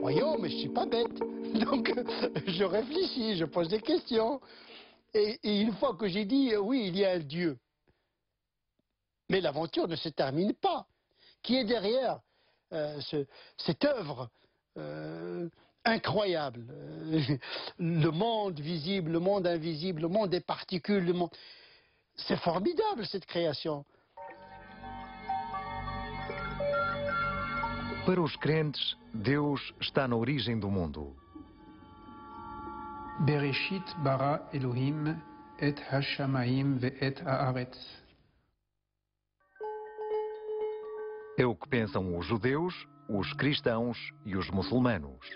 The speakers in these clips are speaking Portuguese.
royaume, mais je ne suis pas bête. Donc je réfléchis, je pose des questions. Et une fois que j'ai dit, oui, il y a un Dieu. Mais l'aventure ne se termine pas. Qui est derrière cette œuvre incroyable? Le monde visible, le monde invisible, le monde des particules, le monde... C'est formidable cette création. Para os crentes, Deus está na origem do mundo. Bereshit bara Elohim et hashamayim ve'et haaretz. É o que pensam os judeus, os cristãos e os muçulmanos.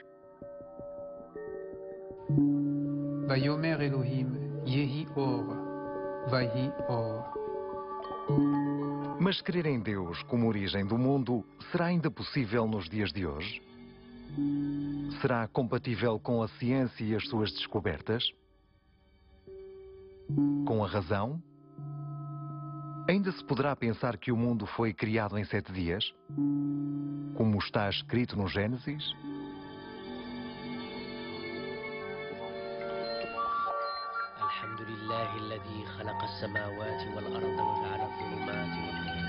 Vayomer Elohim yehi or, vahi or. Mas crer em Deus como origem do mundo será ainda possível nos dias de hoje? Será compatível com a ciência e as suas descobertas? Com a razão? Ainda se poderá pensar que o mundo foi criado em 7 dias? Como está escrito no Gênesis? Alhamdulillahi alladhi khalaqa as-samawati wal arda wa ja'ala adh-dhulumati wan nur.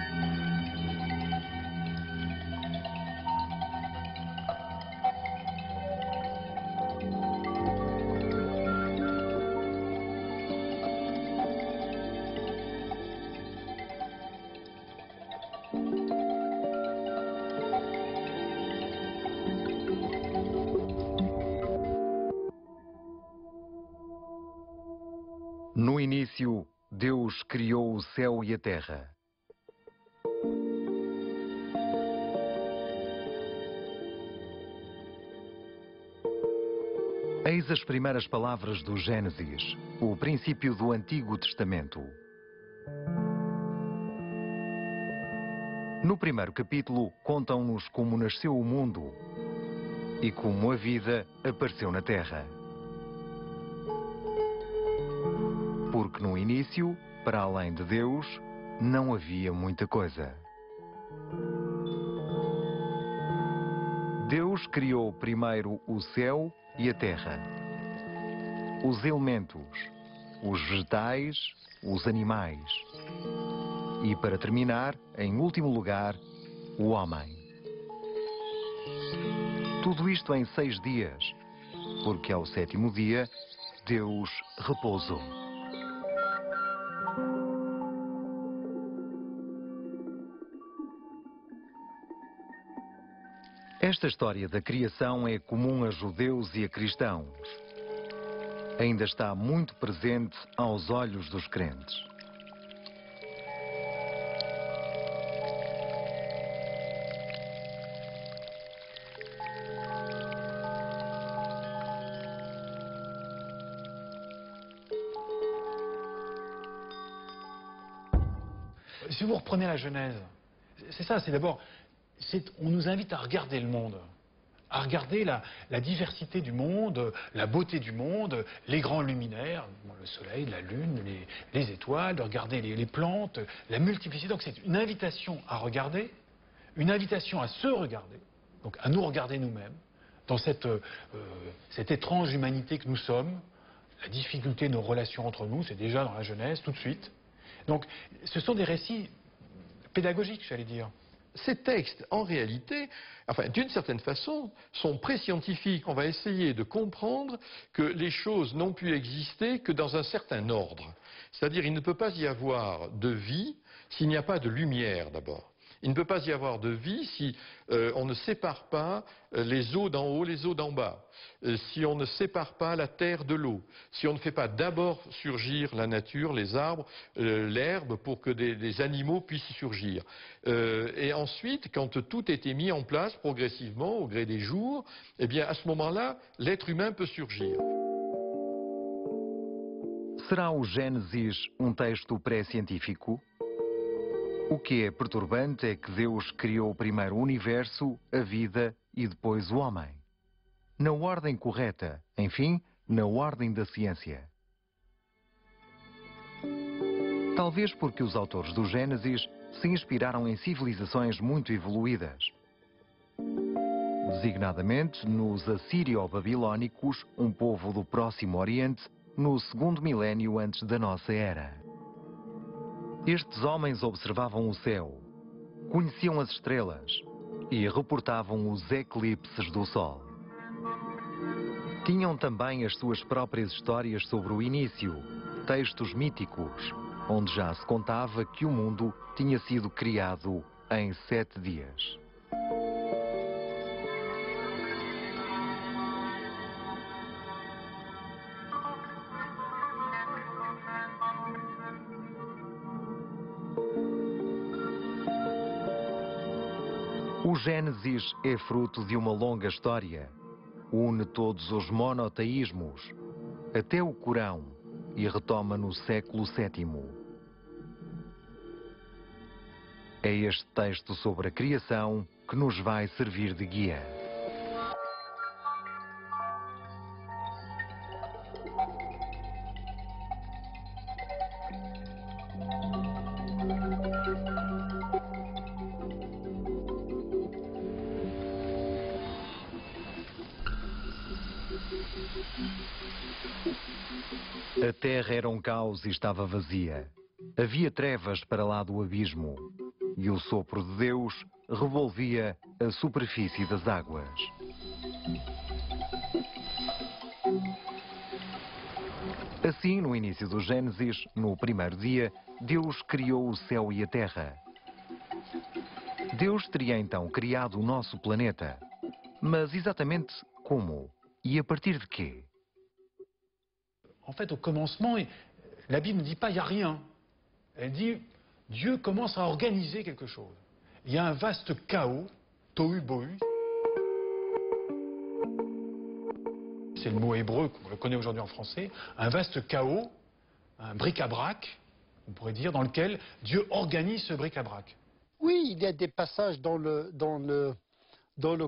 No início, Deus criou o céu e a terra. Eis as primeiras palavras do Gênesis, o princípio do Antigo Testamento. No primeiro capítulo, contam-nos como nasceu o mundo e como a vida apareceu na terra. Porque no início, para além de Deus, não havia muita coisa. Deus criou primeiro o céu e a terra, os elementos, os vegetais, os animais e, para terminar, em último lugar, o homem. Tudo isto em 6 dias, porque ao 7º dia Deus repousou. Esta história da criação é comum a judeus e a cristãos. Ainda está muito presente aos olhos dos crentes. Si vous reprenez la Genèse, c'est ça, c'est d'abord, on nous invite à regarder le monde, à regarder la diversité du monde, la beauté du monde, les grands luminaires, le soleil, la lune, les étoiles, de regarder les plantes, la multiplicité. Donc c'est une invitation à regarder, une invitation à se regarder, donc à nous regarder nous-mêmes, dans cette étrange humanité que nous sommes, la difficulté de nos relations entre nous, c'est déjà dans la Genèse, tout de suite. Donc ce sont des récits pédagogiques, j'allais dire. Ces textes, en réalité, enfin, d'une certaine façon, sont pré-scientifiques. On va essayer de comprendre que les choses n'ont pu exister que dans un certain ordre. C'est-à-dire, il ne peut pas y avoir de vie s'il n'y a pas de lumière, d'abord. Il ne peut pas y avoir de vie si on ne sépare pas les eaux d'en haut, les eaux d'en bas, si on ne sépare pas la terre de l'eau, si on ne fait pas d'abord surgir la nature, les arbres, l'herbe, pour que des animaux puissent surgir. Et ensuite, quand tout était mis en place progressivement, au gré des jours, eh bien, à ce moment-là, l'être humain peut surgir. Será o Gênesis texto pré-científico? O que é perturbante é que Deus criou primeiro o universo, a vida e depois o homem. Na ordem correta, enfim, na ordem da ciência. Talvez porque os autores do Gênesis se inspiraram em civilizações muito evoluídas. designadamente nos assírio-babilónicos, um povo do Próximo Oriente, no segundo milénio antes da nossa era. Estes homens observavam o céu, conheciam as estrelas e reportavam os eclipses do Sol. Tinham também as suas próprias histórias sobre o início, textos míticos, onde já se contava que o mundo tinha sido criado em 7 dias. O Gênesis é fruto de uma longa história. Une todos os monoteísmos, até o Corão, e retoma no século VII. É este texto sobre a criação que nos vai servir de guia. A terra era um caos e estava vazia. Havia trevas para lá do abismo. E o sopro de Deus revolvia a superfície das águas. Assim, no início do Gênesis, no primeiro dia, Deus criou o céu e a terra. Deus teria então criado o nosso planeta. Mas exatamente como? E a partir de quê? En fait, au commencement, la Bible ne dit pas il n'y a rien. Elle dit Dieu commence à organiser quelque chose. Il y a un vaste chaos, tohu bohu. C'est le mot hébreu qu'on le connaît aujourd'hui en français. Un vaste chaos, un bric-à-brac, on pourrait dire, dans lequel Dieu organise ce bric-à-brac. Oui, il y a des passages dans le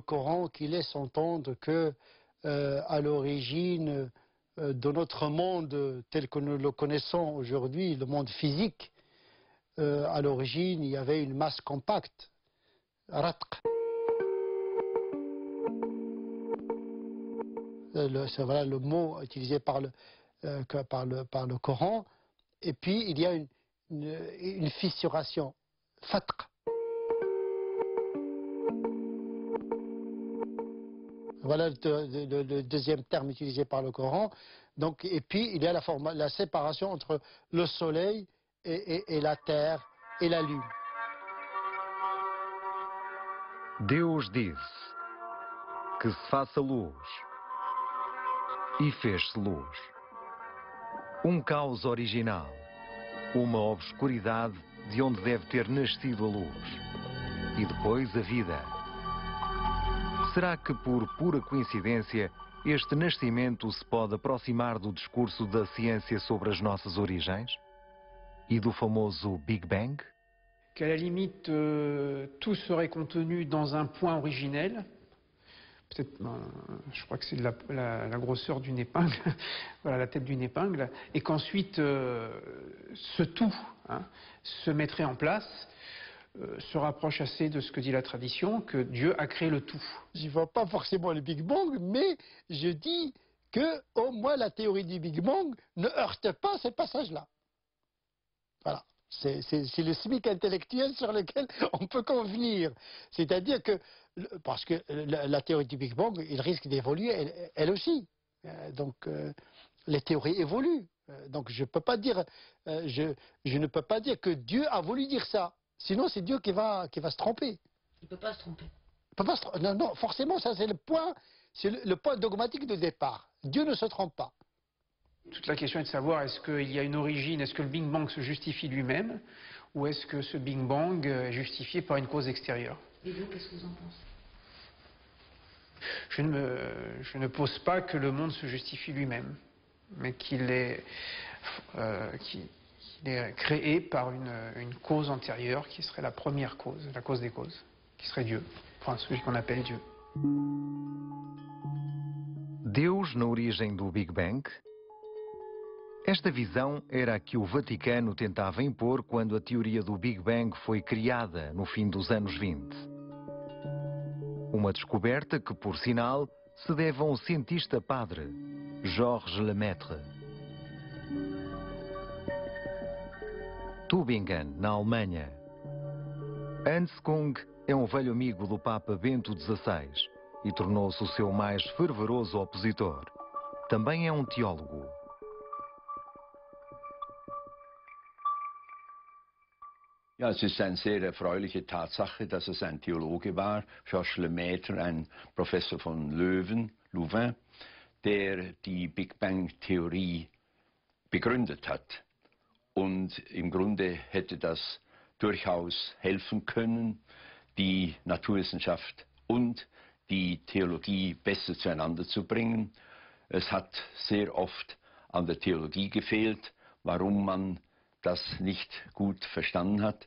Coran qui laissent entendre que, à l'origine de notre monde tel que nous le connaissons aujourd'hui, le monde physique, à l'origine, il y avait une masse compacte, ratq. C'est voilà le mot utilisé par le Coran. Et puis, il y a une fissuration, fatq. Voilà le deuxième terme utilisé par le Coran. Donc, et puis, il y a la séparation entre le soleil et la terre et la lune. Deus disse que se faça luz e fez-se luz. Caos original, uma obscuridade de onde deve ter nascido a luz e depois a vida. Será que por pura coincidência este nascimento se pode aproximar do discurso da ciência sobre as nossas origens? Et du famoso Big Bang? Qu'à la limite, tout serait contenu dans un point originel. Peut-être, je crois que c'est la grosseur d'une épingle, voilà, la tête d'une épingle. Et qu'ensuite, ce tout se mettrait en place, se rapproche assez de ce que dit la tradition, que Dieu a créé le tout. Je ne vois pas forcément le Big Bang, mais je dis que au moins la théorie du Big Bang ne heurte pas ces passages-là. Voilà, c'est le SMIC intellectuel sur lequel on peut convenir. C'est-à-dire que, parce que la théorie du Big Bang, il risque d'évoluer elle aussi. Donc les théories évoluent. Donc je peux pas dire, je ne peux pas dire que Dieu a voulu dire ça. Sinon c'est Dieu qui va se tromper. Il ne peut pas se tromper. Il peut pas se tromper. Non, non, forcément ça c'est le point dogmatique de départ. Dieu ne se trompe pas. Toute la question est de savoir, est-ce qu'il y a une origine, est-ce que le Big Bang se justifie lui-même, ou est-ce que ce Big Bang est justifié par une cause extérieure? Et vous, qu'est-ce que vous en pensez? Je ne pose pas que le monde se justifie lui-même, mais qu'il est créé par une cause antérieure qui serait la première cause, la cause des causes, qui serait Dieu, enfin celui qu'on appelle Dieu. Deus na origem do Big Bang? Esta visão era a que o Vaticano tentava impor quando a teoria do Big Bang foi criada no fim dos anos 20. Uma descoberta que, por sinal, se deve a um cientista padre, Georges Lemaitre. Tübingen, na Alemanha. Hans Kung é um velho amigo do Papa Bento XVI e tornou-se o seu mais fervoroso opositor. Também é um teólogo. Ja, es ist eine sehr erfreuliche Tatsache, dass es ein Theologe war, Georges Lemaitre, ein Professor von Louvain, der die Big Bang-Theorie begründet hat. Und im Grunde hätte das durchaus helfen können, die Naturwissenschaft und die Theologie besser zueinander zu bringen. Es hat sehr oft an der Theologie gefehlt, warum man das nicht gut verstanden hat.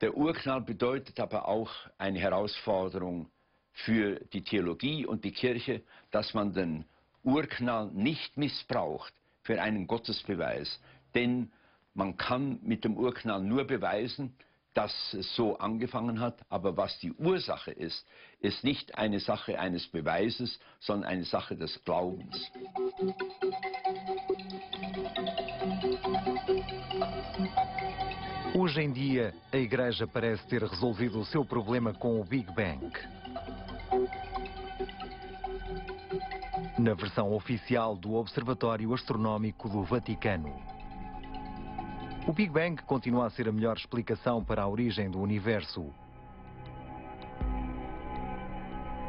Der Urknall bedeutet aber auch eine Herausforderung für die Theologie und die Kirche, dass man den Urknall nicht missbraucht für einen Gottesbeweis. Denn man kann mit dem Urknall nur beweisen, dass es so angefangen hat, aber was die Ursache ist, ist nicht eine Sache eines Beweises, sondern eine Sache des Glaubens. Hoje em dia, a Igreja parece ter resolvido o seu problema com o Big Bang. Na versão oficial do Observatório Astronómico do Vaticano. O Big Bang continua a ser a melhor explicação para a origem do universo.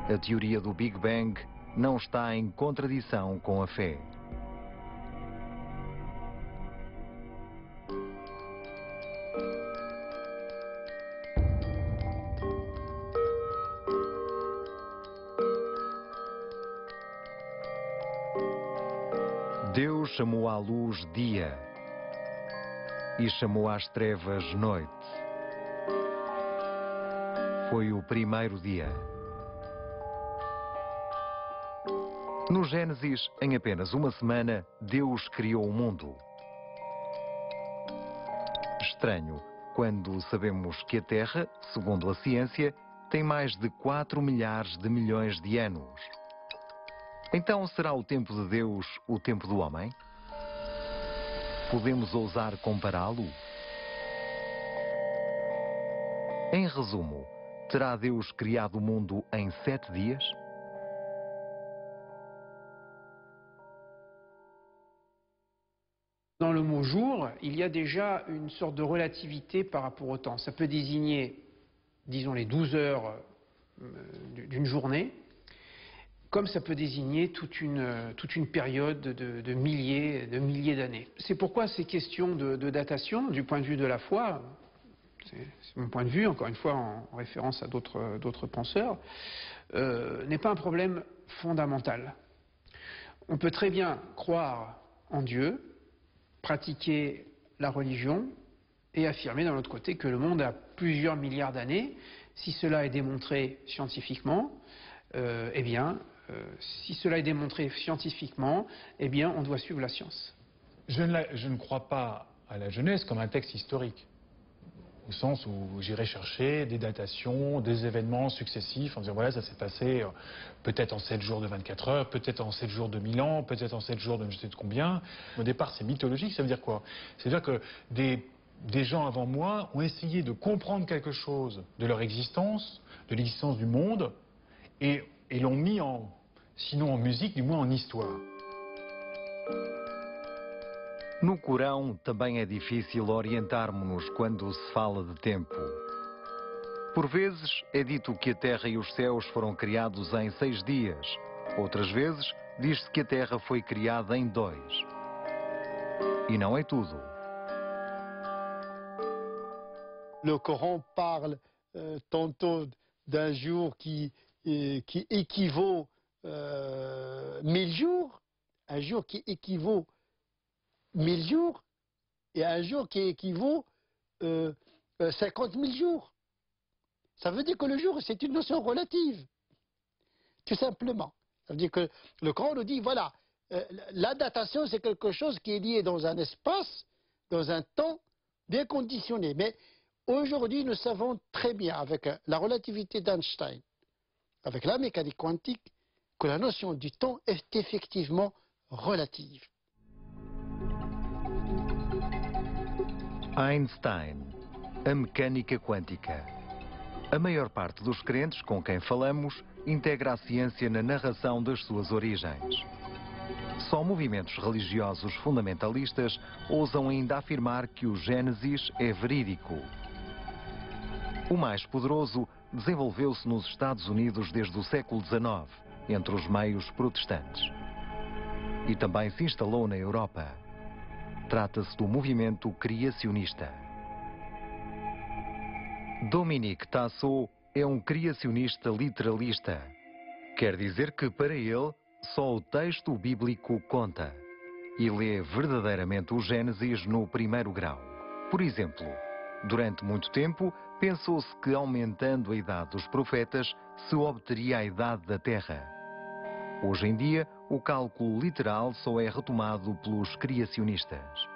A teoria do Big Bang não está em contradição com a fé. Deus chamou à luz dia e chamou às trevas noite. Foi o primeiro dia. No Gênesis, em apenas uma semana, Deus criou o mundo. Estranho, quando sabemos que a Terra, segundo a ciência, tem mais de 4 milhares de milhões de anos. Então será o tempo de Deus o tempo do homem? Podemos ousar compará-lo? Em resumo, terá Deus criado o mundo em 7 dias? Dans le mot jour, il y a déjà une sorte de relativité par rapport au temps. Ça peut désigner, disons, les 12 heures d'une journée, comme ça peut désigner toute une période de milliers d'années. C'est pourquoi ces questions de datation, du point de vue de la foi, c'est mon point de vue, encore une fois en référence à d'autres penseurs, n'est pas un problème fondamental. On peut très bien croire en Dieu, pratiquer la religion et affirmer d'un autre côté que le monde a plusieurs milliards d'années. Si cela est démontré scientifiquement, si cela est démontré scientifiquement, eh bien, on doit suivre la science. Je ne crois pas à la Genèse comme un texte historique, au sens où j'irai chercher des datations, des événements successifs, en disant voilà, ça s'est passé peut-être en 7 jours de 24 heures, peut-être en 7 jours de 1000 ans, peut-être en 7 jours de je sais de combien. Au départ, c'est mythologique, ça veut dire quoi? C'est-à-dire que des gens avant moi ont essayé de comprendre quelque chose de leur existence, de l'existence du monde, et l'ont mis sinon en musique, du moins en histoire. No Corão também é difícil orientarmos-nos quando se fala de tempo. Por vezes é dito que a Terra e os céus foram criados em 6 dias. Outras vezes diz-se que a Terra foi criada em 2. E não é tudo. Le Coran parle tantôt d'un jour qui équivaut 1000 jours, un jour qui équivaut 1000 jours et un jour qui équivaut 50 000 jours. Ça veut dire que le jour, c'est une notion relative, tout simplement. Ça veut dire que le Coran nous dit, voilà, la datation, c'est quelque chose qui est lié dans un espace, dans un temps bien conditionné. Mais aujourd'hui, nous savons très bien, avec la relativité d'Einstein, avec la mécanique quantique, que la notion du temps est effectivement relative. Einstein, a mecânica quântica. A maior parte dos crentes com quem falamos integra a ciência na narração das suas origens. Só movimentos religiosos fundamentalistas ousam ainda afirmar que o Gênesis é verídico. O mais poderoso desenvolveu-se nos Estados Unidos desde o século XIX, entre os meios protestantes. E também se instalou na Europa. Trata-se do movimento criacionista. Dominique Tasso é um criacionista literalista. Quer dizer que, para ele, só o texto bíblico conta e lê verdadeiramente o Gênesis no primeiro grau. Por exemplo, durante muito tempo, pensou-se que aumentando a idade dos profetas se obteria a idade da Terra. Hoje em dia, o cálculo literal só é retomado pelos criacionistas.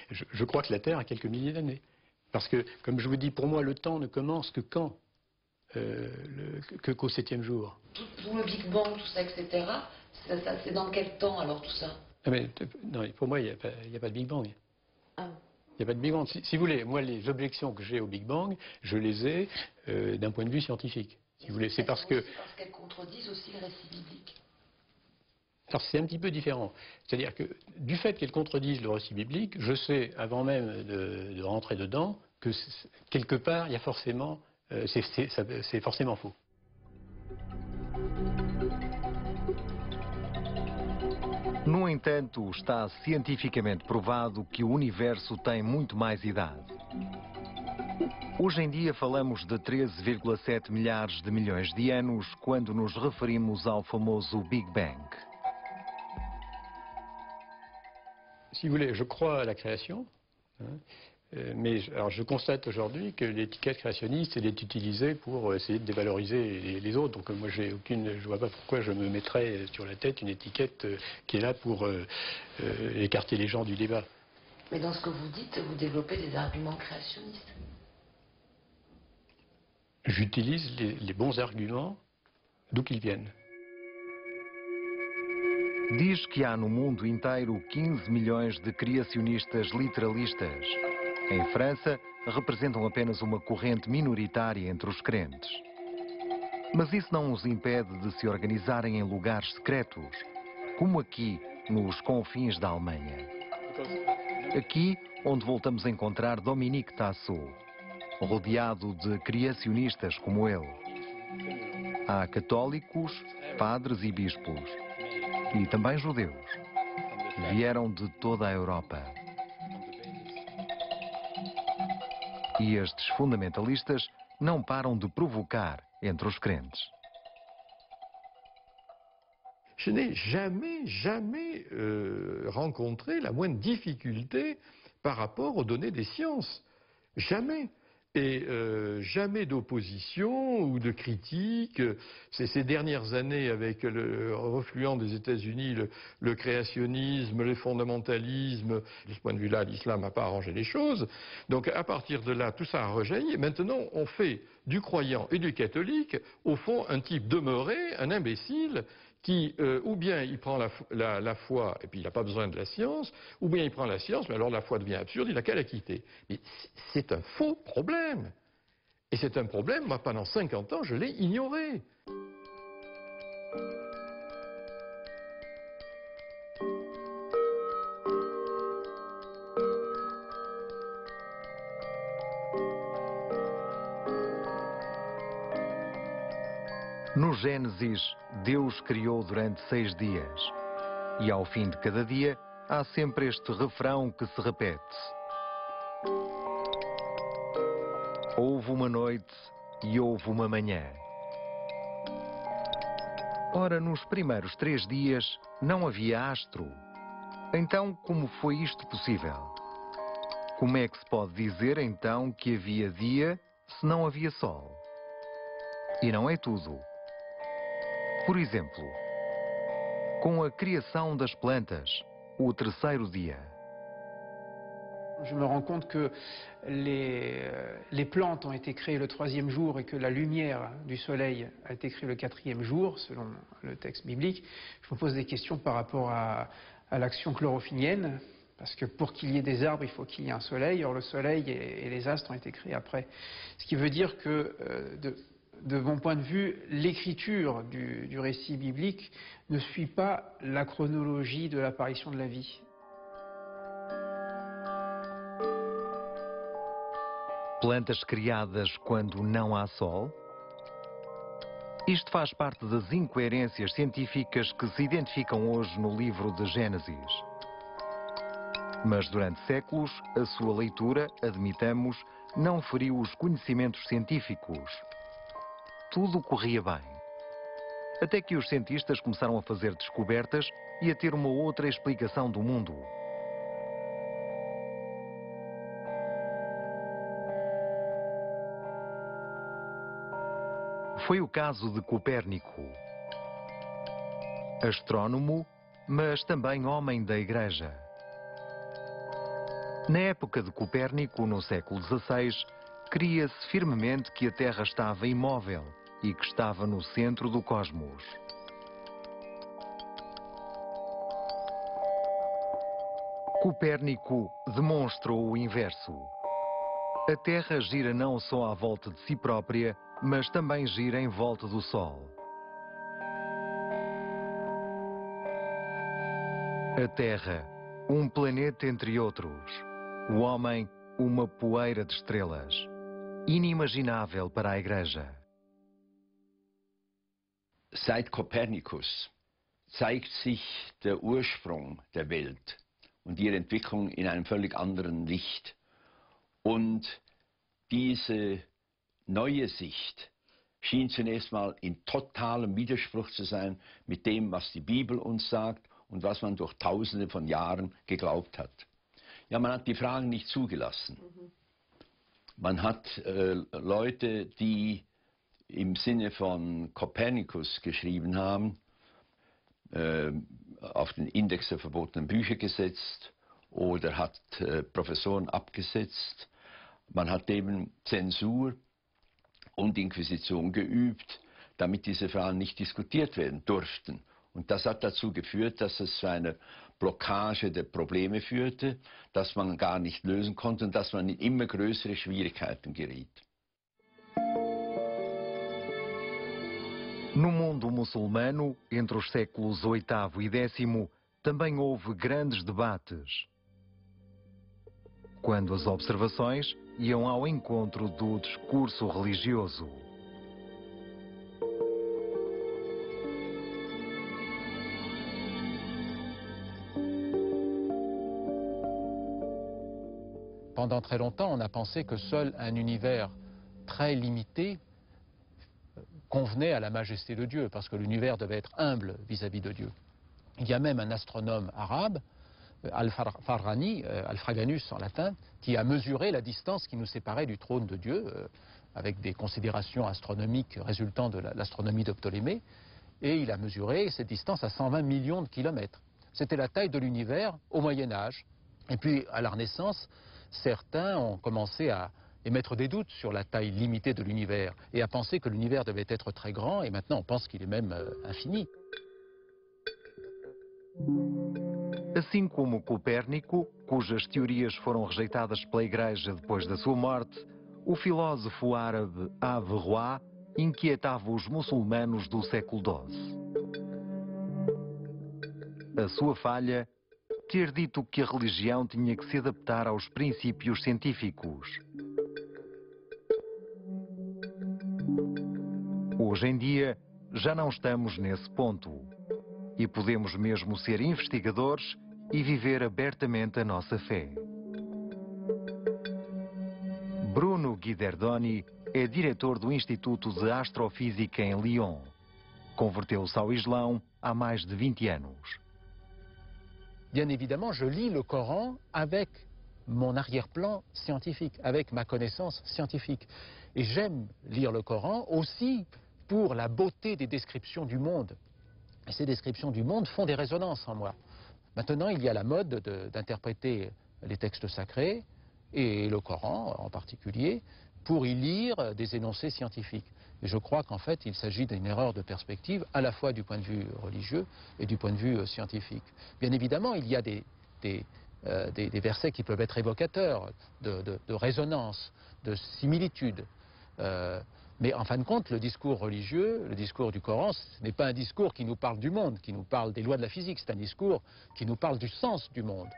Je crois que la Terre a quelques milliers d'années. Parce que, comme je vous dis, pour moi, le temps ne commence que quand qu'au 7e jour. Tout le Big Bang, tout ça, etc., c'est dans quel temps alors tout ça? Non, pour moi, il n'y a pas de Big Bang. Ah. Il n'y a pas de Big Bang. Si vous voulez, moi, les objections que j'ai au Big Bang, je les ai d'un point de vue scientifique. Si vous voulez, c'est parce que... Parce qu'elles contredisent aussi le récit biblique. Alors c'est un petit peu différent. C'est-à-dire que du fait qu'elles contredisent le récit biblique, je sais, avant même de rentrer dedans, que quelque part, il y a forcément... c'est forcément faux. No entanto, está cientificamente provado que o universo tem muito mais idade. Hoje em dia falamos de 13,7 milhares de milhões de anos quando nos referimos ao famoso Big Bang. Si vous voulez, je crois à la création, mais alors je constate aujourd'hui que l'étiquette créationniste elle est utilisée pour essayer de dévaloriser les autres. Donc moi je vois pas pourquoi je me mettrais sur la tête une étiquette qui est là pour écarter les gens du débat. Mais dans ce que vous dites, vous développez des arguments créationnistes. J'utilise les bons arguments, d'où qu'ils viennent. Diz que há no mundo inteiro 15 milhões de criacionistas literalistas. Em França, representam apenas uma corrente minoritária entre os crentes. Mas isso não os impede de se organizarem em lugares secretos, como aqui, nos confins da Alemanha. Aqui, onde voltamos a encontrar Dominique Tasso, rodeado de criacionistas como ele. Há católicos, padres e bispos. E também judeus. Vieram de toda a Europa. E estes fundamentalistas não param de provocar entre os crentes. Je n'ai jamais rencontré la moindre difficulté par rapport aux données des sciences. Jamais. Et jamais d'opposition ou de critique. Ces dernières années, avec le refluent des États-Unis, le créationnisme, le fondamentalisme, de ce point de vue-là, l'islam n'a pas arrangé les choses. Donc à partir de là, tout ça a rejailli. Et maintenant, on fait du croyant et du catholique, au fond, un type demeuré, un imbécile, qui, ou bien il prend la foi, et puis il n'a pas besoin de la science, ou bien il prend la science, mais alors la foi devient absurde, il n'a qu'à la quitter. Mais c'est un faux problème. Et c'est un problème, moi pendant 50 ans, je l'ai ignoré. No Gênesis, Deus criou durante 6 dias. E ao fim de cada dia, há sempre este refrão que se repete. Houve uma noite e houve uma manhã. Ora, nos primeiros 3 dias não havia astro. Então, como foi isto possível? Como é que se pode dizer, então, que havia dia se não havia sol? E não é tudo. Por exemplo, com a criação das plantas, o 3º dia. Je me rends compte que les plantes ont été créées le 3e jour et que la lumière du soleil a été créée le 4e jour, selon le texte biblique. Je me pose des questions par rapport à l'action chlorophyllienne, parce que pour qu'il y ait des arbres, il faut qu'il y ait un soleil. Or, le soleil et les astres ont été créés après. Ce qui veut dire que, de mon point de vue, l'écriture du récit biblique ne suit pas la chronologie de l'apparition de la vie. Plantas criadas quando não há sol? Isto faz parte das incoerências científicas que se identificam hoje no livro de Gênesis. Mas durante séculos, a sua leitura, admitamos, não feriu os conhecimentos científicos. Tudo corria bem. Até que os cientistas começaram a fazer descobertas e a ter uma outra explicação do mundo. Foi o caso de Copérnico. Astrónomo, mas também homem da Igreja. Na época de Copérnico, no século XVI, cria-se firmemente que a Terra estava imóvel e que estava no centro do cosmos. Copérnico demonstrou o inverso. A Terra gira não só à volta de si própria, mas também gira em volta do Sol. A Terra, um planeta entre outros. O homem, uma poeira de estrelas. Inimaginável para a Igreja. Seit Kopernikus zeigt sich der Ursprung der Welt und ihre Entwicklung in einem völlig anderen Licht. Und diese neue Sicht schien zunächst mal in totalem Widerspruch zu sein mit dem, was die Bibel uns sagt und was man durch Tausende von Jahren geglaubt hat. Ja, man hat die Fragen nicht zugelassen. Man hat Leute, die im Sinne von Kopernikus geschrieben haben, auf den Index der verbotenen Bücher gesetzt oder hat Professoren abgesetzt. Man hat eben Zensur und Inquisition geübt, damit diese Fragen nicht diskutiert werden durften. Und das hat dazu geführt, dass es zu einer Blockage der Probleme führte, dass man gar nicht lösen konnte und dass man in immer größere Schwierigkeiten geriet. No mundo muçulmano, entre os séculos VIII e X, também houve grandes debates. Quando as observações iam ao encontro do discurso religioso. Pendant très longtemps, on a pensé que seul un univers très limité convenait à la majesté de Dieu, parce que l'univers devait être humble vis-à-vis de Dieu. Il y a même un astronome arabe, Alfraganus en latin, qui a mesuré la distance qui nous séparait du trône de Dieu, avec des considérations astronomiques résultant de l'astronomie de Ptolémée, et il a mesuré cette distance à 120 millions de kilomètres. C'était la taille de l'univers au Moyen-Âge. Et puis, à la Renaissance, certains ont commencé à émettre des doutes sur la taille limitée de l'univers et à penser que l'univers devait être très grand, et maintenant on pense qu'il est même infini. Assim como Copérnico, cujas teorias foram rejeitadas pela Igreja depois da sua morte, o filósofo árabe Averroes inquietava os muçulmanos do século XII. A sua falha, ter dito que a religião tinha que se adaptar aos princípios científicos. Hoje em dia, já não estamos nesse ponto. E podemos mesmo ser investigadores e viver abertamente a nossa fé. Bruno Guiderdoni é diretor do Instituto de Astrofísica em Lyon. Converteu-se ao Islão há mais de 20 anos. Bien évidemment, je lis le Coran avec mon arrière-plan scientifique, avec ma connaissance scientifique. Et j'aime lire le Coran aussi pour la beauté des descriptions du monde. Et ces descriptions du monde font des résonances en moi. Maintenant, il y a la mode d'interpréter les textes sacrés, et le Coran en particulier, pour y lire des énoncés scientifiques. Et je crois qu'en fait, il s'agit d'une erreur de perspective, à la fois du point de vue religieux et du point de vue scientifique. Bien évidemment, il y a des versets qui peuvent être évocateurs de résonance, de similitude. Mais en fin de compte, le discours religieux, le discours du Coran, ce n'est pas un discours qui nous parle du monde, qui nous parle des lois de la physique, c'est un discours qui nous parle du sens du monde.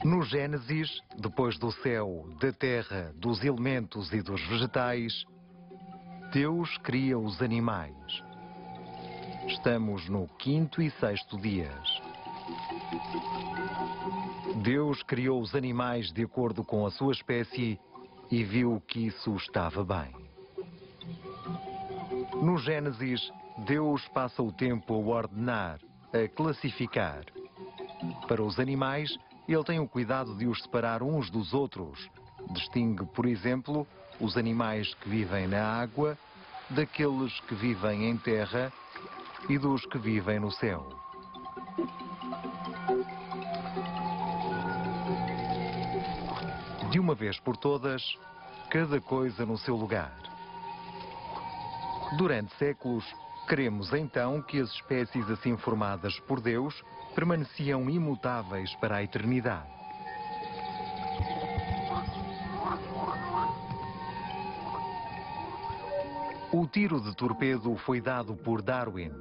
No Gênesis, depois do céu, da terra, dos elementos e dos vegetais, Deus cria os animais. Estamos no 5º e 6º dias. Deus criou os animais de acordo com a sua espécie e viu que isso estava bem. No Gênesis, Deus passa o tempo a ordenar, a classificar. Para os animais, Ele tem o cuidado de os separar uns dos outros. Distingue, por exemplo, os animais que vivem na água daqueles que vivem em terra e dos que vivem no céu. De uma vez por todas, cada coisa no seu lugar. Durante séculos, cremos então que as espécies assim formadas por Deus permaneciam imutáveis para a eternidade. O tiro de torpedo foi dado por Darwin.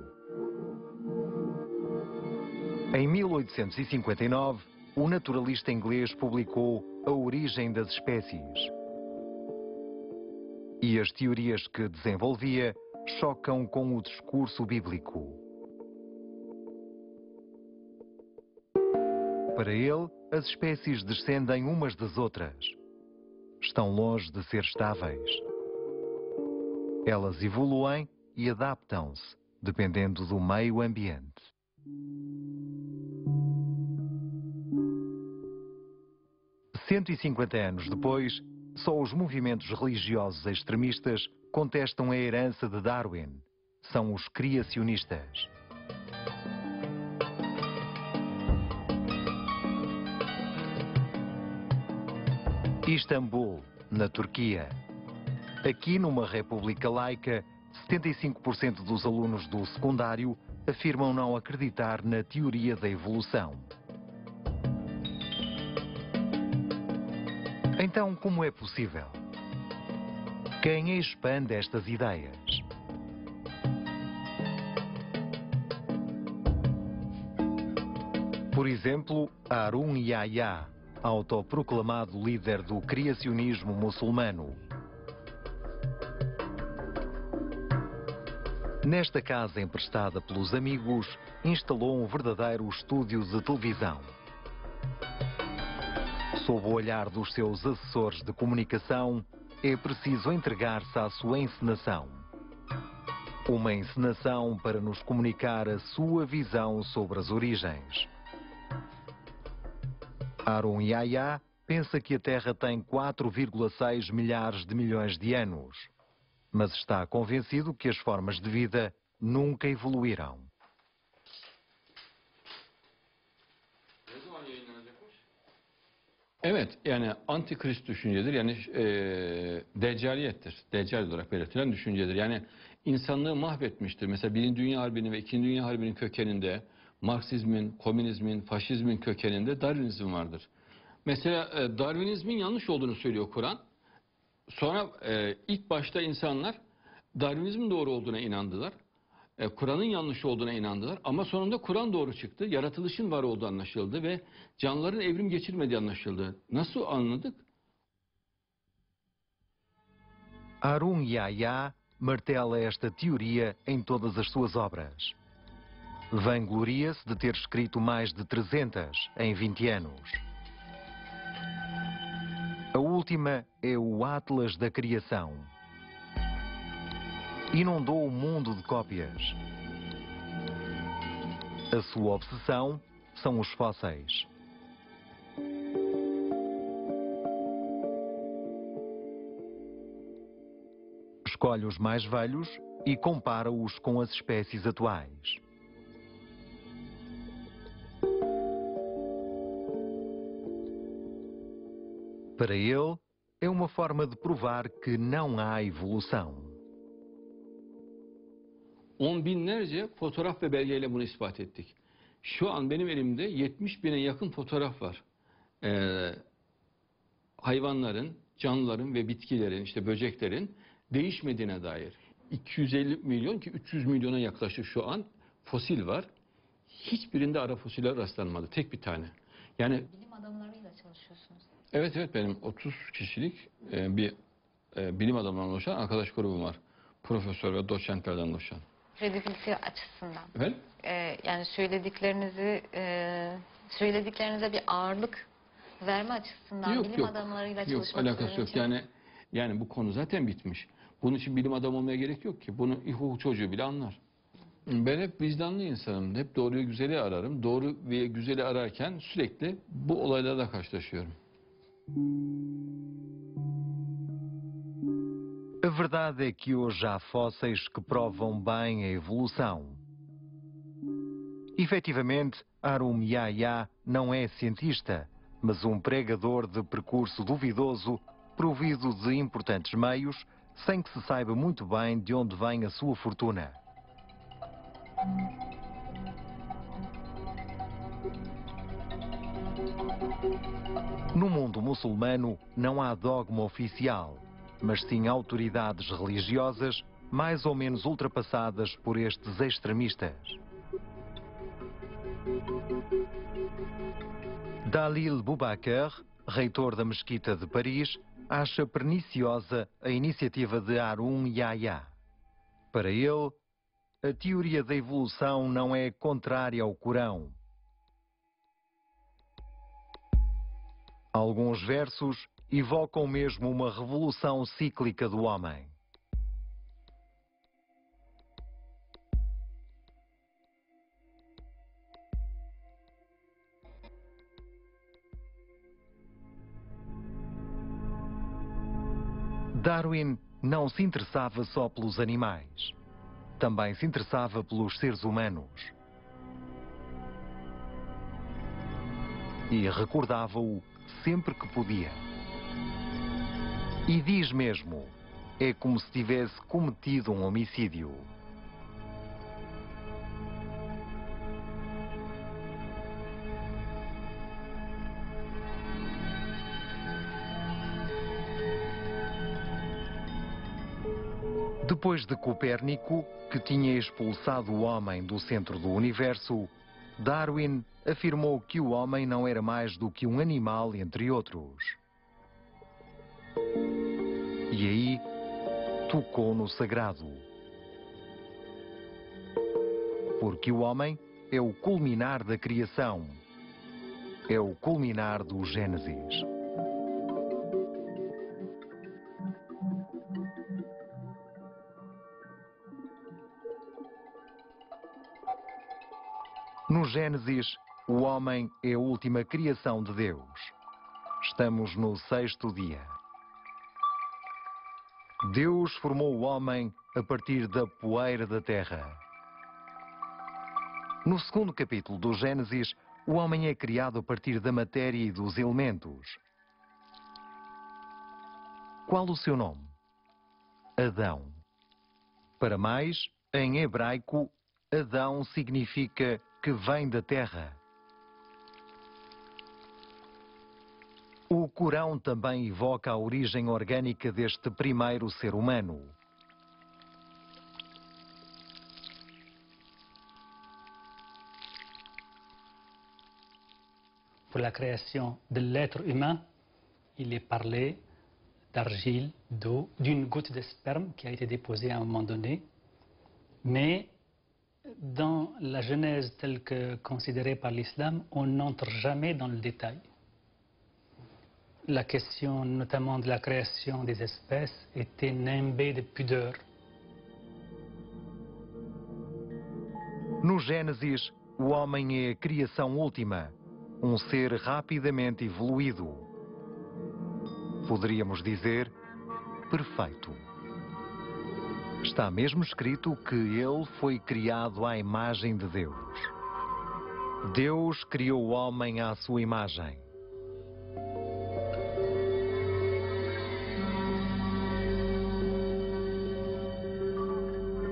Em 1859, o naturalista inglês publicou A Origem das Espécies. E as teorias que desenvolvia chocam com o discurso bíblico. Para ele, as espécies descendem umas das outras. Estão longe de ser estáveis. Elas evoluem e adaptam-se, dependendo do meio ambiente. Cento e 50 anos depois, só os movimentos religiosos extremistas contestam a herança de Darwin. São os criacionistas. Istambul, na Turquia. Aqui, numa república laica, 75% dos alunos do secundário afirmam não acreditar na teoria da evolução. Então, como é possível? Quem expande estas ideias? Por exemplo, Harun Yahya, autoproclamado líder do criacionismo muçulmano. Nesta casa emprestada pelos amigos, instalou um verdadeiro estúdio de televisão. Sob o olhar dos seus assessores de comunicação, é preciso entregar-se à sua encenação. Uma encenação para nos comunicar a sua visão sobre as origens. Harun Yahya pensa que a Terra tem 4,6 milhares de milhões de anos, mas está convencido que as formas de vida nunca evoluíram. Evet, yani antikrist düşüncedir, yani deccaliyettir. Deccal olarak belirtilen düşüncedir. Yani insanlığı mahvetmiştir. Mesela Birinci Dünya Harbi'nin ve İkinci Dünya Harbi'nin kökeninde, Marksizmin, komünizmin, faşizmin kökeninde Darwinizm vardır. Mesela Darwinizmin yanlış olduğunu söylüyor Kur'an. Sonra ilk başta insanlar Darwinizmin doğru olduğuna inandılar. Kur'an'ın yanlış olduğuna inandılar. Ama sonunda Kur'an doğru çıktı. Yaratılışın var olduğu anlaşıldı ve canlıların evrim geçirmediği anlaşıldı. Nasıl anladık? Harun Yahya martela esta teoria em todas as suas obras. Vangloria-se de ter escrito mais de 300 em 20 anos. A última é o Atlas da Criação. Inundou o mundo de cópias. A sua obsessão são os fósseis. Escolhe os mais velhos e compara-os com as espécies atuais. Para ele, é uma forma de provar que não há evolução. On binlerce fotoğraf ve belgeyle bunu ispat ettik. Şu an benim elimde 70 bine yakın fotoğraf var. Hayvanların, canlıların ve bitkilerin, işte böceklerin değişmediğine dair. 250 milyon ki 300 milyona yaklaşık şu an fosil var. Hiçbirinde ara fosiller rastlanmadı. Tek bir tane. Yani Bilim adamlarıyla çalışıyorsunuz. evet benim 30 kişilik bir bilim adamlarından oluşan arkadaş grubum var. Profesör ve doçentlerden oluşan. Kredibilite açısından. Efendim? Yani söylediklerinize bir ağırlık verme açısından bilim adamlarıyla çalışmak Alakası yok. Yani bu konu zaten bitmiş. Bunun için bilim adamı olmaya gerek yok ki. Bunu ilkokul çocuğu bile anlar. Ben hep vicdanlı insanım. Hep doğruyu güzeli ararım. Doğru ve güzeli ararken sürekli bu olaylarla karşılaşıyorum. A verdade é que hoje há fósseis que provam bem a evolução. Efetivamente, Arum Yahya não é cientista, mas pregador de percurso duvidoso, provido de importantes meios, sem que se saiba muito bem de onde vem a sua fortuna. No mundo muçulmano não há dogma oficial, mas sim autoridades religiosas mais ou menos ultrapassadas por estes extremistas. Dalil Boubacar, reitor da Mesquita de Paris, acha perniciosa a iniciativa de Arum Yahya. Para ele, a teoria da evolução não é contrária ao Corão. Alguns versos evocam mesmo uma revolução cíclica do homem. Darwin não se interessava só pelos animais. Também se interessava pelos seres humanos. E recordava-o sempre que podia. E diz mesmo, é como se tivesse cometido um homicídio. Depois de Copérnico, que tinha expulsado o homem do centro do universo, Darwin afirmou que o homem não era mais do que um animal, entre outros. E aí, tocou no sagrado. Porque o homem é o culminar da criação. É o culminar do Gênesis. No Gênesis, o homem é a última criação de Deus. Estamos no 6º dia. Deus formou o homem a partir da poeira da terra. No 2º capítulo do Gênesis, o homem é criado a partir da matéria e dos elementos. Qual o seu nome? Adão. Para mais, em hebraico, Adão significa que vem da terra. O Corão também evoca a origem orgânica deste primeiro ser humano. Pour la création de l'être humain, il est parlé d'argile, d'eau, d'une goutte de sperme qui a été déposée à un moment donné. Mais dans la Genèse telle que considérée par l'islam, on n'entre jamais dans le détail. La question notamment de la création des espèces était nimbée de pudeur. No Gênesis, o homem é a criação última, um ser rapidamente evoluído. Poderíamos dizer, perfeito. Está mesmo escrito que ele foi criado à imagem de Deus. Deus criou o homem à sua imagem.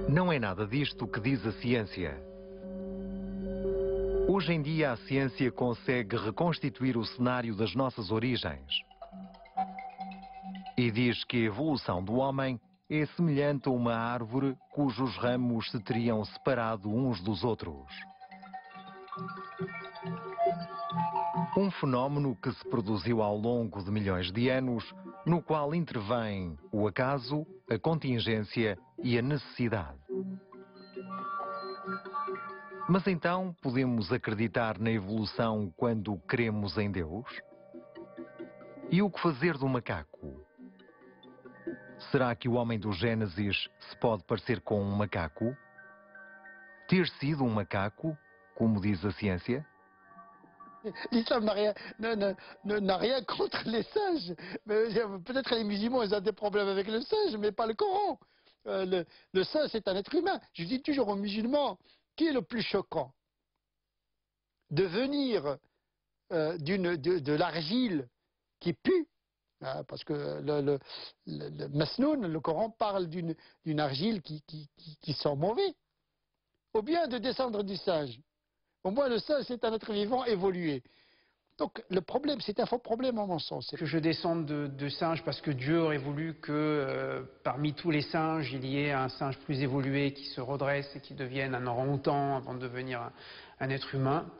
Não é nada disto que diz a ciência. Hoje em dia a ciência consegue reconstituir o cenário das nossas origens. E diz que a evolução do homem é semelhante a uma árvore cujos ramos se teriam separado uns dos outros. Um fenómeno que se produziu ao longo de milhões de anos, no qual intervém o acaso, a contingência e a necessidade. Mas então podemos acreditar na evolução quando cremos em Deus? E o que fazer do macaco? Será que o homem do Gênesis se pode parecer com um macaco? Ter sido um macaco, como diz a ciência? L'islam n'a rien contre les singes. Peut-être les musulmans, ils ont des problèmes avec le singe, mais pas le Coran. Le singe, c'est un être humain. Je dis toujours aux musulmans, qui est le plus choquant? De venir de l'argile qui pue, hein, parce que le Masnoun, le Coran parle d'une argile qui sent mauvais, ou bien de descendre du singe. Au moins, le singe, c'est un être vivant évolué. Donc, le problème, c'est un faux problème, à mon sens. Que je descende de singe parce que Dieu aurait voulu que parmi tous les singes, il y ait un singe plus évolué qui se redresse et qui devienne un orang-outan avant de devenir un être humain.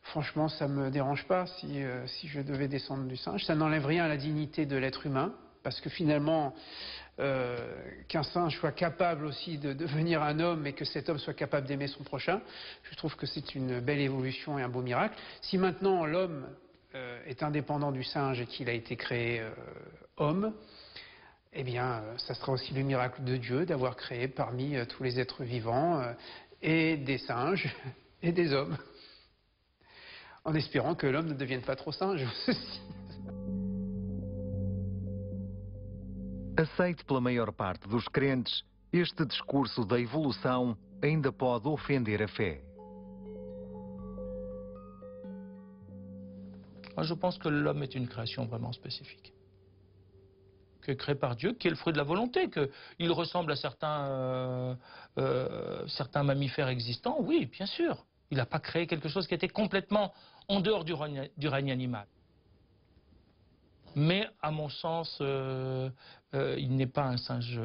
Franchement, ça ne me dérange pas si je devais descendre du singe. Ça n'enlève rien à la dignité de l'être humain, parce que finalement, qu'un singe soit capable aussi de devenir un homme et que cet homme soit capable d'aimer son prochain, je trouve que c'est une belle évolution et un beau miracle. Si maintenant l'homme est indépendant du singe et qu'il a été créé homme, eh bien, ça sera aussi le miracle de Dieu d'avoir créé parmi tous les êtres vivants et des singes et des hommes, en espérant que l'homme ne devienne pas trop singe aussi. Aceite pela maior parte dos crentes, este discurso da evolução ainda pode ofender a fé. Moi, je pense que l'homme est une création vraiment spécifique, qui est créé par Dieu, qui est le fruit de la volonté, qu'il ressemble à certains mammifères existants. Oui, bien sûr. Il n'a pas créé quelque chose qui était complètement en dehors du règne animal. Mais, à mon sens, il n'est pas un singe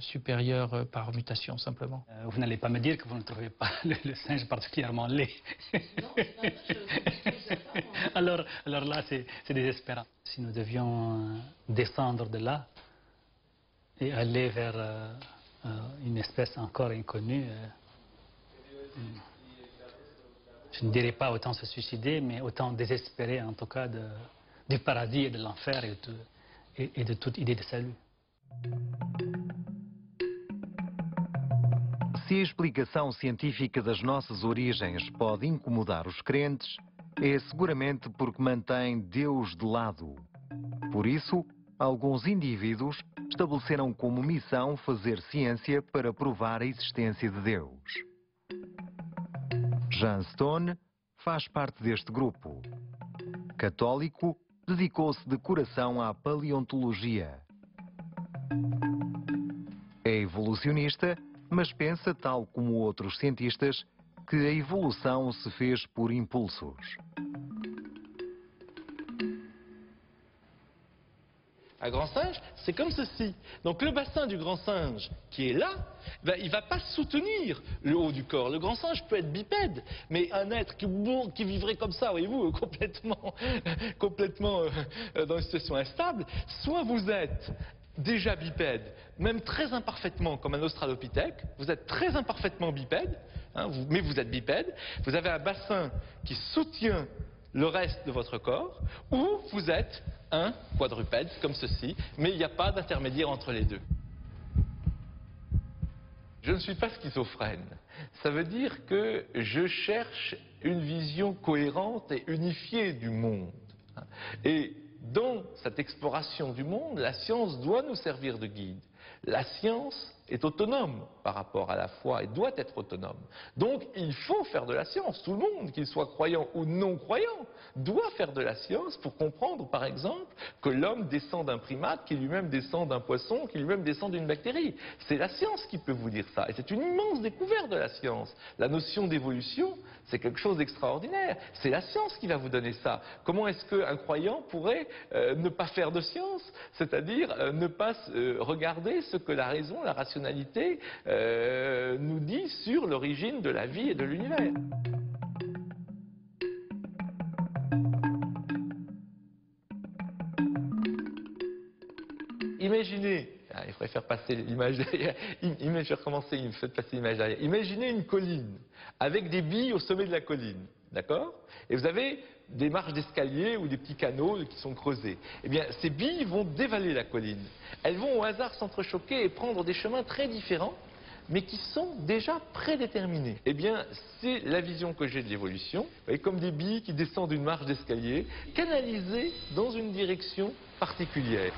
supérieur par mutation, simplement. Vous n'allez pas me dire que vous ne trouvez pas le singe particulièrement laid. Non, c'est pas ça. Alors là, c'est désespérant. Si nous devions descendre de là et aller vers une espèce encore inconnue, je ne dirais pas autant se suicider, mais autant désespérer en tout cas du paradis et de l'enfer et de toute idée de salut. Se a explicação científica das nossas origens pode incomodar os crentes, é seguramente porque mantém Deus de lado. Por isso, alguns indivíduos estabeleceram como missão fazer ciência para provar a existência de Deus. Jean Stone faz parte deste grupo. Católico, dedicou-se de coração à paleontologia. É evolucionista, mas pensa, tal como outros cientistas, que a evolução se fez por impulsos. Un grand singe, c'est comme ceci. Donc le bassin du grand singe qui est là, ben, il ne va pas soutenir le haut du corps. Le grand singe peut être bipède, mais un être qui vivrait comme ça, voyez-vous, complètement dans une situation instable, soit vous êtes déjà bipède, même très imparfaitement comme un australopithèque, vous êtes très imparfaitement bipède, hein, mais vous êtes bipède, vous avez un bassin qui soutient le reste de votre corps, ou vous êtes un quadrupède comme ceci, mais il n'y a pas d'intermédiaire entre les deux. Je ne suis pas schizophrène. Ça veut dire que je cherche une vision cohérente et unifiée du monde. Et dans cette exploration du monde, la science doit nous servir de guide. La science est autonome par rapport à la foi et doit être autonome. Donc il faut faire de la science. Tout le monde, qu'il soit croyant ou non croyant, doit faire de la science pour comprendre, par exemple, que l'homme descend d'un primate, qui lui-même descend d'un poisson, qui lui-même descend d'une bactérie. C'est la science qui peut vous dire ça. Et c'est une immense découverte de la science. La notion d'évolution, c'est quelque chose d'extraordinaire. C'est la science qui va vous donner ça. Comment est-ce qu'un croyant pourrait ne pas faire de science? C'est-à-dire ne pas regarder ce que la raison, la rationalité nous dit sur l'origine de la vie et de l'univers. Imaginez, il faudrait faire passer l'image derrière, je vais recommencer, il me fait passer l'image derrière. Imaginez une colline avec des billes au sommet de la colline, d'accord? Et vous avez des marches d'escalier ou des petits canaux qui sont creusés. Eh bien, ces billes vont dévaler la colline. Elles vont au hasard s'entrechoquer et prendre des chemins très différents, mais qui sont déjà prédéterminés. Eh bien, c'est la vision que j'ai de l'évolution, comme des billes qui descendent une marche d'escalier, canalisées dans une direction particulière.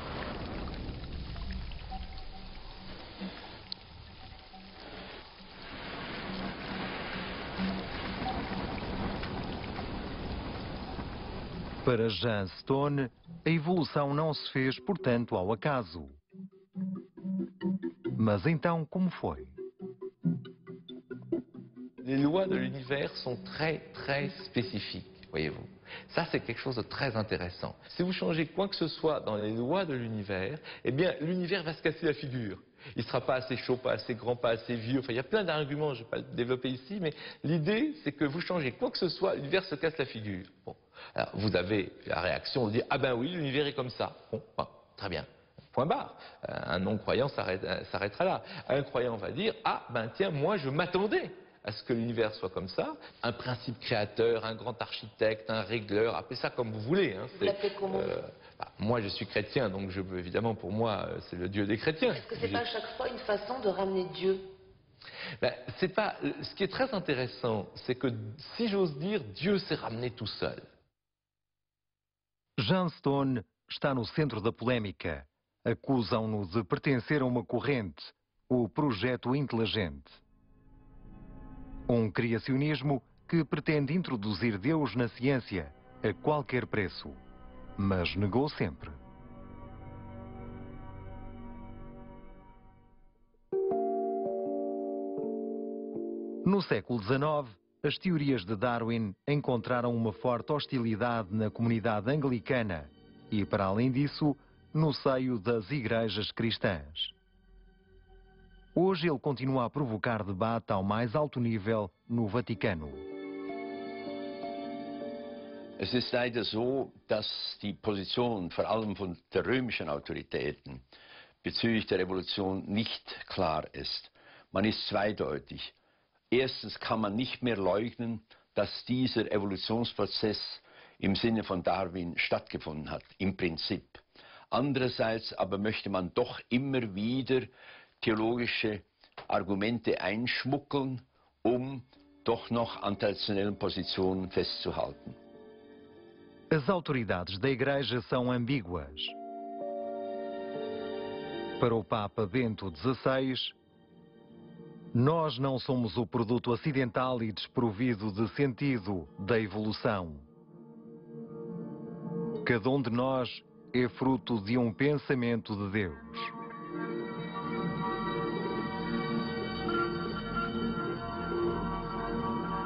Para Jean Stone, a evolução não se fez, portanto, ao acaso. Mas então, como foi? Les lois de l'univers sont très, très spécifiques, voyez-vous. Ça, c'est quelque chose de très intéressant. Si vous changez quoi que ce soit dans les lois de l'univers, eh bien, l'univers va se casser la figure. Il ne sera pas assez chaud, pas assez grand, pas assez vieux. Enfin, il y a plein d'arguments, je ne vais pas le développer ici, mais l'idée, c'est que vous changez quoi que ce soit, l'univers se casse la figure. Bon. Alors, vous avez la réaction de dire, ah ben oui, l'univers est comme ça. Bon, très bien. Point barre. Un non-croyant s'arrêtera là. Un croyant va dire, ah ben tiens, moi je m'attendais à ce que l'univers soit comme ça. Un principe créateur, un grand architecte, un régleur, appelez ça comme vous voulez. Hein. Vous l'appelez comment? Moi je suis chrétien, donc évidemment pour moi c'est le Dieu des chrétiens. Est-ce que c'est pas à chaque fois une façon de ramener Dieu? C'est pas. Ce qui est très intéressant, c'est que si j'ose dire, Dieu s'est ramené tout seul. Jean Stone está no centro da polémica. Acusam-no de pertencer a uma corrente, o projeto inteligente. Criacionismo que pretende introduzir Deus na ciência a qualquer preço, mas negou sempre. No século XIX, as teorias de Darwin encontraram uma forte hostilidade na comunidade anglicana e, para além disso, no seio das igrejas cristãs. Hoje ele continua a provocar debate ao mais alto nível no Vaticano. Es ist leider so, dass die Position vor allem von der römischen Autoritäten bezüglich der Evolution nicht klar ist. Man ist zweideutig. Erstens kann man nicht mehr leugnen, dass dieser Evolutionsprozess im Sinne von Darwin stattgefunden hat, im Prinzip. Andererseits aber möchte man doch immer wieder theologische Argumente einschmuggeln, doch noch an traditionellen Positionen festzuhalten. As autoridades da Igreja são ambíguas. Para o Papa Bento XVI, nós não somos o produto acidental e desprovido de sentido da evolução. Cada um de nós é fruto de um pensamento de Deus.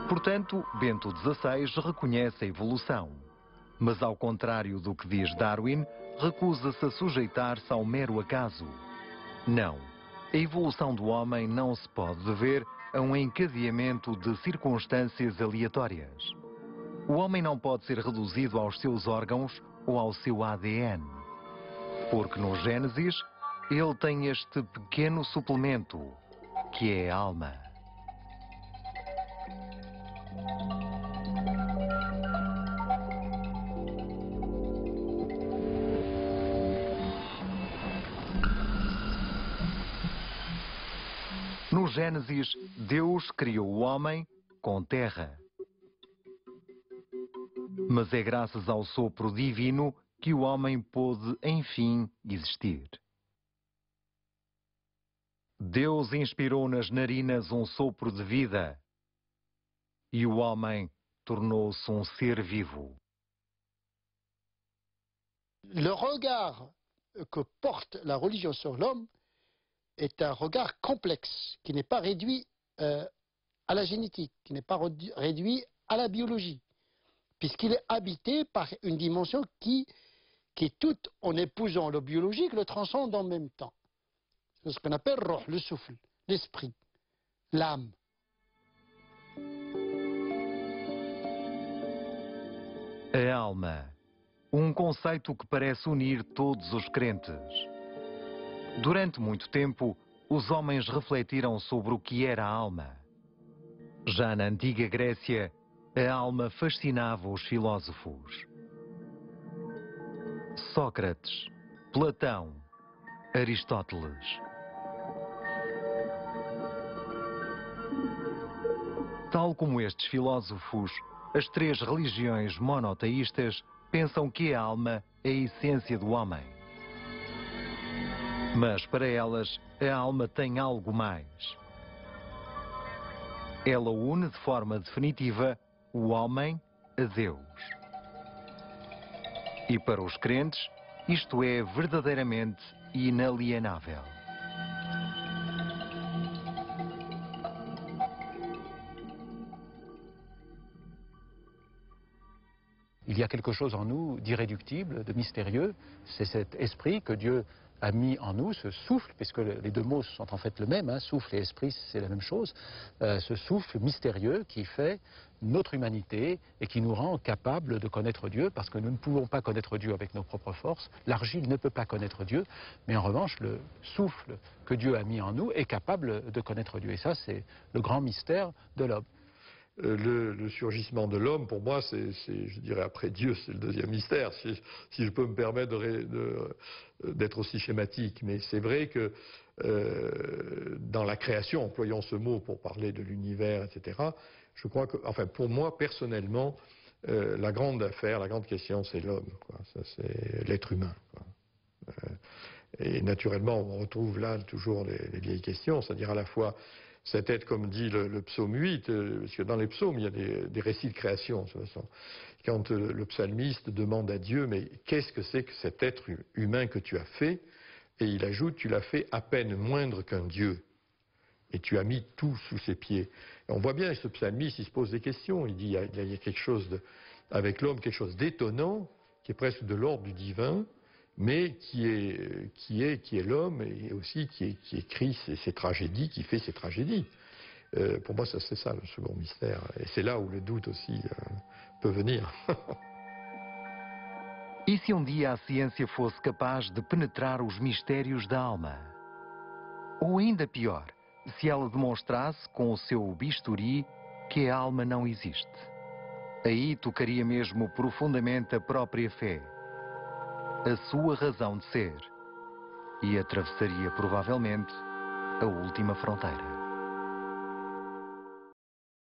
Portanto, Bento XVI reconhece a evolução, mas ao contrário do que diz Darwin, recusa-se a sujeitar-se ao mero acaso. Não, a evolução do homem não se pode dever a um encadeamento de circunstâncias aleatórias. O homem não pode ser reduzido aos seus órgãos ou ao seu ADN, porque no Gênesis ele tem este pequeno suplemento, que é a alma. No No Gênesis, Deus criou o homem com terra. Mas é graças ao sopro divino que o homem pôde, enfim, existir. Deus inspirou nas narinas um sopro de vida e o homem tornou-se um ser vivo. Le regard que porte la religion sur l'homme est un regard complexe, qui n'est pas réduit à la génétique, qui n'est pas réduit à la biologie, puisqu'il est habité par une dimension qui toute, en épousant le biologique, le transcende en même temps. C'est ce qu'on appelle roh, le souffle, l'esprit, l'âme. A alma, conceito que parece unir todos os crentes. Durante muito tempo, os homens refletiram sobre o que era a alma. Já na antiga Grécia, a alma fascinava os filósofos. Sócrates, Platão, Aristóteles. Tal como estes filósofos, as três religiões monoteístas pensam que a alma é a essência do homem. Mas para elas, a alma tem algo mais. Ela une de forma definitiva o homem a Deus. E para os crentes, isto é verdadeiramente inalienável. Il y a quelque chose en nous d'irréductible, de mystérieux. C'est cet esprit que Dieu a mis en nous, ce souffle, puisque les deux mots sont en fait le même, hein, souffle et esprit, c'est la même chose, ce souffle mystérieux qui fait notre humanité et qui nous rend capables de connaître Dieu, parce que nous ne pouvons pas connaître Dieu avec nos propres forces. L'argile ne peut pas connaître Dieu, mais en revanche, le souffle que Dieu a mis en nous est capable de connaître Dieu. Et ça, c'est le grand mystère de l'homme. Le surgissement de l'homme, pour moi, c'est, je dirais, après Dieu, c'est le deuxième mystère, si je peux me permettre d'être aussi schématique. Mais c'est vrai que dans la création, employons ce mot pour parler de l'univers, etc., je crois que, enfin, pour moi, personnellement, la grande affaire, la grande question, c'est l'homme, quoi. Ça, c'est l'être humain, quoi. Et naturellement, on retrouve là toujours les vieilles questions, c'est-à-dire à la fois cet être, comme dit le psaume 8, parce que dans les psaumes, il y a des récits de création, de toute façon. Quand le psalmiste demande à Dieu, mais qu'est-ce que c'est que cet être humain que tu as fait? Et il ajoute, tu l'as fait à peine moindre qu'un Dieu. Et tu as mis tout sous ses pieds. Et on voit bien, ce psalmiste, il se pose des questions. Il dit, il y a quelque chose avec l'homme, quelque chose d'étonnant, qui est presque de l'ordre du divin, mais qui est l'homme et aussi qui écrit ses tragédies, qui fait ses tragédies. Pour moi, c'est ça le second mystère. Et c'est là où le doute aussi peut venir. E se dia a ciência fosse capaz de penetrar os mistérios da alma? Ou ainda pior, se ela demonstrasse com o seu bisturi que a alma não existe? Aí tocaria mesmo profundamente a própria fé, a sua razão de ser, e atravessaria provavelmente a última fronteira.